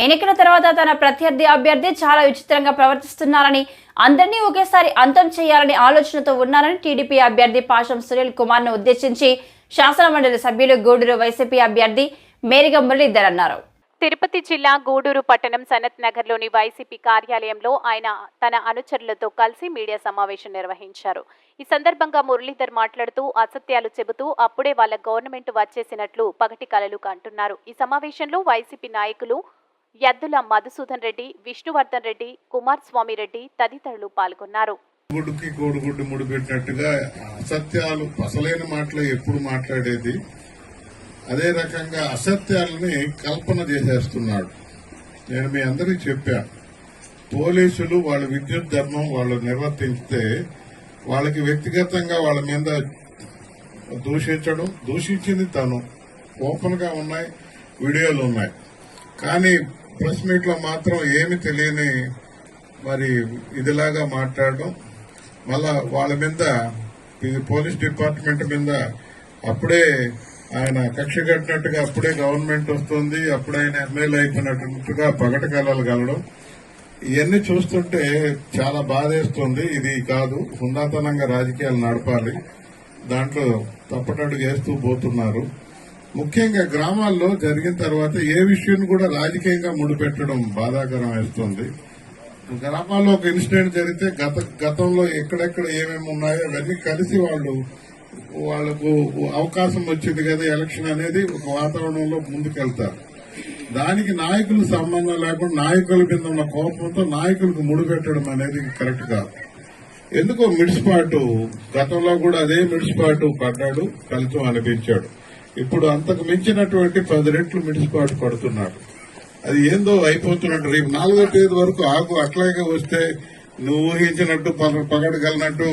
ఎన్నికల తర్వాత తన ప్రత్యర్థి అభ్యర్థి చాలా విచిత్రంగా ప్రవర్తిస్తున్నారని, అందరినీ ఒకేసారి అంతం చేయాలని ఆలోచనతో ఉన్నారని టీడీపీ అభ్యర్థి పాషం సునీల్ కుమార్ ను ఉద్దేశించి శాసనమండలి సభ్యులు గూడూరు వైసీపీ అభ్యర్థి మేరిగ మురళీధర్ అన్నారు. తిరుపతి జిల్లా గూడూరు పట్టణం సనత్ నగర్లోని వైసీపీ కార్యాలయంలో ఆయన తన అనుచరులతో కలిసి మీడియా సమావేశం నిర్వహించారు. ఈ సందర్భంగా మురళీధర్ మాట్లాడుతూ అసత్యాలు చెబుతూ అప్పుడే వాళ్ళ గవర్నమెంట్ వచ్చేసినట్లు పగటి కలలు కంటున్నారు. ఈ సమావేశంలో వైసీపీ నాయకులు యద్దుల మధుసూదన్ రెడ్డి, విష్ణువర్ధన్ రెడ్డి, కుమారస్వామి రెడ్డి తదితరులు పాల్గొన్నారు. గుడ్డుకి కోడిగుడ్డు ముడిపెట్టినట్టుగా అసత్యాలు, అసలైన మాటలు ఎప్పుడు మాట్లాడేది, అదే రకంగా అసత్యాలని కల్పన చేసేస్తున్నాడు. నేను మీ అందరికీ చెప్పాను, పోలీసులు వాళ్ళ విద్యుత్ ధర్మం వాళ్ళు నిర్వర్తించితే వాళ్ళకి వ్యక్తిగతంగా వాళ్ళ మీద దూషించింది తను, ఓపెన్ గా ఉన్నాయి, వీడియోలు ఉన్నాయి. కానీ ప్రెస్ మీట్ లో మాత్రం ఏమి తెలియని మరి ఇదిలాగా మాట్లాడడం, మళ్ళా వాళ్ళ మీద పోలీస్ డిపార్ట్మెంట్ మీద అప్పుడే ఆయన కక్ష కట్టినట్టుగా, అప్పుడే గవర్నమెంట్ వస్తుంది, అప్పుడే ఆయన ఎమ్మెల్యే అయిపోయినట్టుగా పగటి కళలు కలడం, ఇవన్నీ చూస్తుంటే చాలా బాధేస్తుంది. ఇది కాదు, హుందాతనంగా రాజకీయాలు నడపాలి, దాంట్లో తప్పటడుగు వేస్తూ పోతున్నారు. ముఖ్యంగా గ్రామాల్లో జరిగిన తర్వాత ఏ విషయం కూడా రాజకీయంగా ముడిపెట్టడం బాధాకరం వేస్తుంది. గ్రామాల్లో ఒక ఇన్సిడెంట్ జరిగితే గతంలో ఎక్కడెక్కడ ఏమేమి ఉన్నాయో అవన్నీ కలిసి వాళ్లకు అవకాశం వచ్చింది కదా ఎలక్షన్ అనేది ఒక వాతావరణంలో ముందుకెళ్తారు. దానికి నాయకులు సంబంధం లేకుండా నాయకుల మీద ఉన్న కోపంతో నాయకులకు ముడిపెట్టడం అనేది కరెక్ట్ కాదు. ఎందుకో మిడిసిపాటు, గతంలో కూడా అదే మిడిసిపాటు పడ్డాడు, ఫలితం అనిపించాడు. ఇప్పుడు అంతకు మించినటువంటి 10 రెట్లు మిడిసిపాటు పడుతున్నాడు. అది ఏందో అయిపోతున్నట్టు. రేపు 4వ తేదీ వరకు ఆగు, అట్లాగే వస్తే నువ్వు ఊహించినట్టు పగడగలినట్టు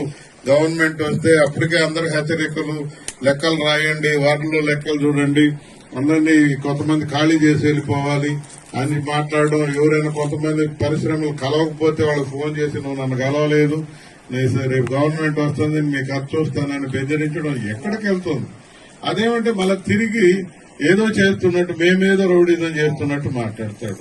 గవర్నమెంట్ వస్తే అప్పటికే అందరికి హెచ్చరికలు, లెక్కలు రాయండి, వార్డులో లెక్కలు చూడండి, అందరినీ కొంతమంది ఖాళీ చేసి వెళ్ళిపోవాలి అని మాట్లాడడం. ఎవరైనా కొంతమంది పరిశ్రమలు కలవకపోతే వాళ్ళకి ఫోన్ చేసి నువ్వు నన్ను కలవలేదు, రేపు గవర్నమెంట్ వస్తుంది మీ ఖర్చు వస్తానని బెదిరించడం ఎక్కడికి వెళ్తుంది? అదేమంటే మళ్ళీ తిరిగి ఏదో చేస్తున్నట్టు, మేమేదో రౌడీజం చేస్తున్నట్టు మాట్లాడతాడు.